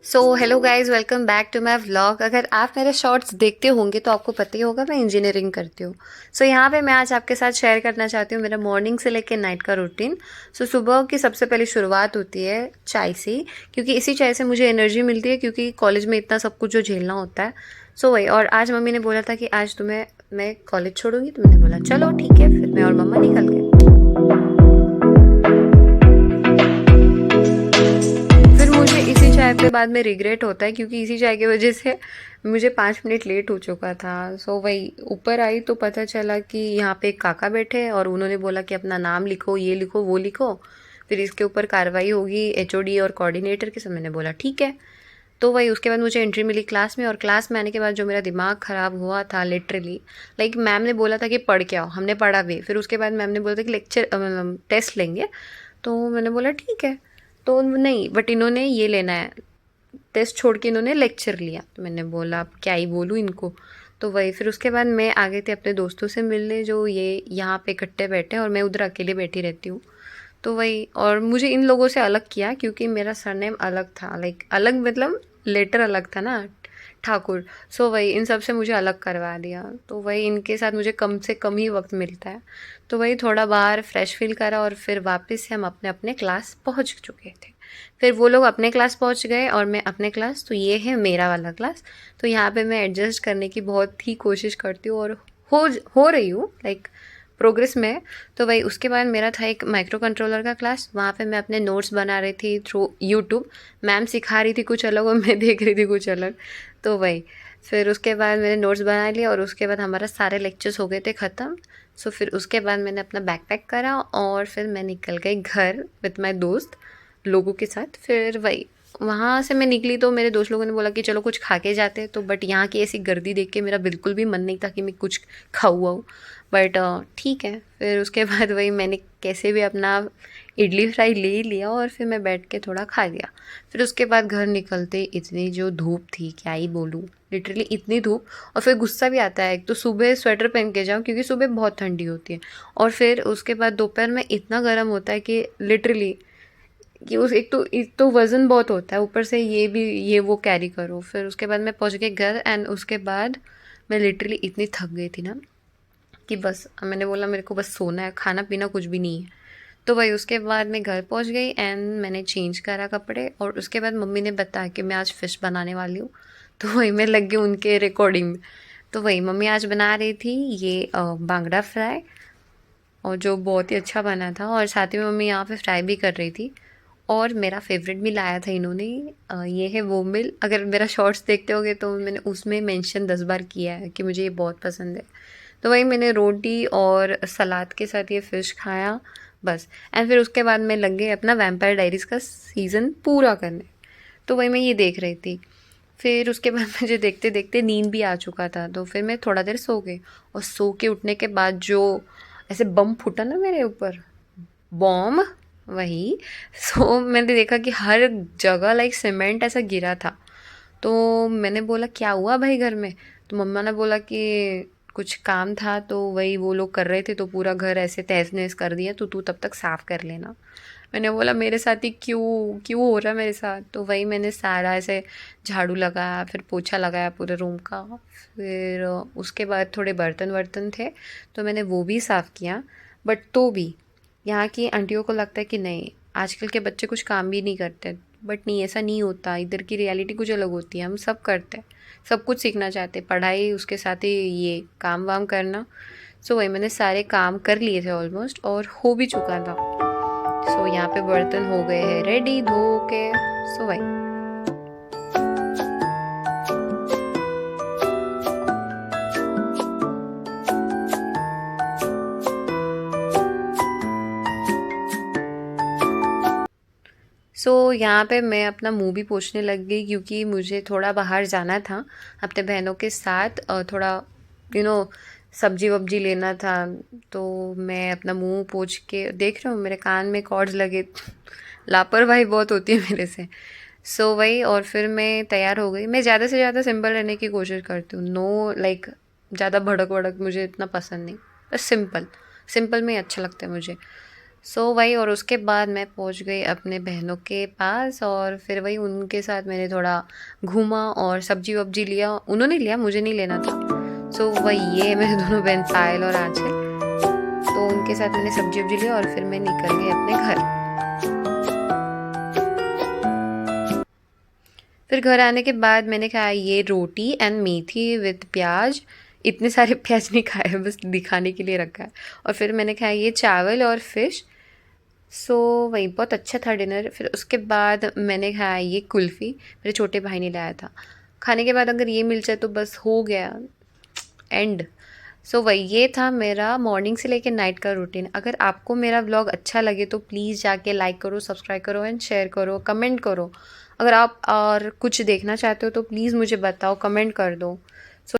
So hello guys, welcome back to my vlog. अगर आप मेरे शॉर्ट्स देखते होंगे तो आपको पता ही होगा मैं इंजीनियरिंग करती हूँ। यहाँ पे मैं आज आपके साथ शेयर करना चाहती हूँ मेरा मॉर्निंग से लेकर नाइट का रूटीन। सुबह की सबसे पहली शुरुआत होती है चाय से, क्योंकि इसी चाय से मुझे एनर्जी मिलती है, क्योंकि कॉलेज में इतना सब कुछ जो झेलना होता है। वही, और आज मम्मी ने बोला था कि आज तुम्हें मैं कॉलेज छोड़ूंगी, तो मैंने बोला चलो ठीक है। फिर मैं और मम्मा निकल गए। फिर मुझे इसी चाय पे बाद में रिग्रेट होता है, क्योंकि इसी चाय की वजह से मुझे 5 मिनट लेट हो चुका था। वही ऊपर आई तो पता चला कि यहाँ पे एक काका बैठे और उन्होंने बोला कि अपना नाम लिखो, ये लिखो, वो लिखो, फिर इसके ऊपर कार्रवाई होगी एचओडी और कोऑर्डिनेटर के। सब मैंने बोला ठीक है। तो वही उसके बाद मुझे एंट्री मिली क्लास में, और क्लास में आने के बाद जो मेरा दिमाग ख़राब हुआ था लिटरली। लाइक मैम ने बोला था कि पढ़ के आओ, हमने पढ़ा भी। फिर उसके बाद मैम ने बोला था कि लेक्चर टेस्ट लेंगे, तो मैंने बोला ठीक है। तो नहीं, बट इन्होंने ये लेना है, टेस्ट छोड़ के इन्होंने लेक्चर लिया। तो मैंने बोला अब क्या ही बोलूँ इनको। तो वही फिर उसके बाद मैं आ गई थी अपने दोस्तों से मिलने, जो ये यहाँ पे इकट्ठे बैठे हैं, और मैं उधर अकेले बैठी रहती हूँ। तो वही, और मुझे इन लोगों से अलग किया क्योंकि मेरा सरनेम अलग था। लाइक अलग मतलब लेटर अलग था ना, ठाकुर। वही इन सब से मुझे अलग करवा दिया। तो वही इनके साथ मुझे कम से कम ही वक्त मिलता है। तो वही थोड़ा बाहर फ्रेश फील करा, और फिर वापस से हम अपने अपने क्लास पहुंच चुके थे। फिर वो लोग अपने क्लास पहुंच गए और मैं अपने क्लास। तो ये है मेरा वाला क्लास। तो यहाँ पे मैं एडजस्ट करने की बहुत ही कोशिश करती हूँ, और हो हो रही हूँ, लाइक प्रोग्रेस में है। तो वही उसके बाद मेरा था एक माइक्रो कंट्रोलर का क्लास। वहाँ पे मैं अपने नोट्स बना रही थी थ्रू यूट्यूब। मैम सिखा रही थी कुछ अलग और मैं देख रही थी कुछ अलग। तो वही फिर उसके बाद मैंने नोट्स बना लिए, और उसके बाद हमारा सारे लेक्चर्स हो गए थे ख़त्म। फिर उसके बाद मैंने अपना बैग पैक करा, और फिर मैं निकल गई घर विद माई दोस्त लोगों के साथ। फिर वही वहाँ से मैं निकली तो मेरे दोस्त लोगों ने बोला कि चलो कुछ खा के जाते। तो बट यहाँ की ऐसी गर्दी देख के मेरा बिल्कुल भी मन नहीं था कि मैं कुछ खाऊँ वाऊँ। बट ठीक है। फिर उसके बाद वही मैंने कैसे भी अपना इडली फ्राई ले ही लिया, और फिर मैं बैठ के थोड़ा खा लिया। फिर उसके बाद घर निकलते इतनी जो धूप थी, क्या ही बोलूँ, लिटरली इतनी धूप। और फिर गुस्सा भी आता है, एक तो सुबह स्वेटर पहन के जाओ क्योंकि सुबह बहुत ठंडी होती है, और फिर उसके बाद दोपहर में इतना गर्म होता है कि लिटरली कि उस एक तो वज़न बहुत होता है, ऊपर से ये भी ये वो कैरी करो। फिर उसके बाद मैं पहुंच गई घर, एंड उसके बाद मैं लिटरली इतनी थक गई थी ना कि बस मैंने बोला मेरे को बस सोना है, खाना पीना कुछ भी नहीं है। तो वही उसके बाद मैं घर पहुंच गई, एंड मैंने चेंज करा कपड़े, और उसके बाद मम्मी ने बताया कि मैं आज फ़िश बनाने वाली हूँ। तो वही मैं लग गई उनके रिकॉर्डिंग में। तो वही मम्मी आज बना रही थी ये बांगड़ा फ्राई, और जो बहुत ही अच्छा बना था, और साथ ही में मम्मी यहाँ पे फ्राई भी कर रही थी। और मेरा फेवरेट भी लाया था इन्होंने, ये है वो मिल। अगर मेरा शॉर्ट्स देखते होगे तो मैंने उसमें मेंशन 10 बार किया है कि मुझे ये बहुत पसंद है। तो वही मैंने रोटी और सलाद के साथ ये फ़िश खाया बस। एंड फिर उसके बाद मैं लग गई अपना वैम्पायर डायरीज़ का सीज़न पूरा करने। तो वही मैं ये देख रही थी। फिर उसके बाद मुझे देखते देखते नींद भी आ चुका था, तो फिर मैं थोड़ा देर सो गई। और सो के उठने के बाद जो ऐसे बम फूटा ना मेरे ऊपर, बॉम्ब, वही। मैंने देखा कि हर जगह लाइक सीमेंट ऐसा गिरा था। तो मैंने बोला क्या हुआ भाई घर में। तो मम्मा ने बोला कि कुछ काम था, तो वही वो लोग कर रहे थे, तो पूरा घर ऐसे तहस नहस कर दिया, तो तू तब तक साफ़ कर लेना। मैंने बोला मेरे साथ ही क्यों क्यों हो रहा है मेरे साथ। तो वही मैंने सारा ऐसे झाड़ू लगाया, फिर पोछा लगाया पूरे रूम का। फिर उसके बाद थोड़े बर्तन वर्तन थे, तो मैंने वो भी साफ़ किया। बट तो भी यहाँ की आंटियों को लगता है कि नहीं, आजकल के बच्चे कुछ काम भी नहीं करते। बट नहीं, ऐसा नहीं होता। इधर की रियलिटी कुछ अलग होती है। हम सब करते हैं, सब कुछ सीखना चाहते हैं, पढ़ाई उसके साथ ही ये काम वाम करना। वही मैंने सारे काम कर लिए थे ऑलमोस्ट, और हो भी चुका था। यहाँ पे बर्तन हो गए हैं रेडी धो के। वही यहाँ पे मैं अपना मुंह भी पोंछने लग गई, क्योंकि मुझे थोड़ा बाहर जाना था अपने बहनों के साथ, थोड़ा यू नो सब्जी वब्जी लेना था। तो मैं अपना मुंह पोंछ के देख रही हूँ मेरे कान में कॉर्ड्स लगे। लापरवाही बहुत होती है मेरे से। वही, और फिर मैं तैयार हो गई। मैं ज़्यादा से ज़्यादा सिंपल रहने की कोशिश करती हूँ। नो लाइक ज़्यादा भड़क वड़क मुझे इतना पसंद नहीं, बस सिंपल सिंपल में ही अच्छा लगता है मुझे। वही, और उसके बाद मैं पहुंच गई अपने बहनों के पास, और फिर वही उनके साथ मैंने थोड़ा घूमा और सब्जी वब्जी लिया, उन्होंने लिया, मुझे नहीं लेना था। वही ये मेरे दोनों बहन पायल और आंचल, तो उनके साथ मैंने सब्जी वब्जी लिया और फिर मैं निकल गई अपने घर। फिर घर आने के बाद मैंने खाया ये रोटी एंड मेथी विद प्याज। इतने सारे प्याज नहीं खाए, बस दिखाने के लिए रखा है। और फिर मैंने खाया ये चावल और फिश। सो वही बहुत अच्छा था डिनर। फिर उसके बाद मैंने खाया ये कुल्फ़ी, मेरे छोटे भाई ने लाया था। खाने के बाद अगर ये मिल जाए तो बस हो गया एंड। वही ये था मेरा मॉर्निंग से लेकर नाइट का रूटीन। अगर आपको मेरा व्लॉग अच्छा लगे तो प्लीज़ जाके लाइक करो, सब्सक्राइब करो एंड शेयर करो, कमेंट करो। अगर आप और कुछ देखना चाहते हो तो प्लीज़ मुझे बताओ, कमेंट कर दो।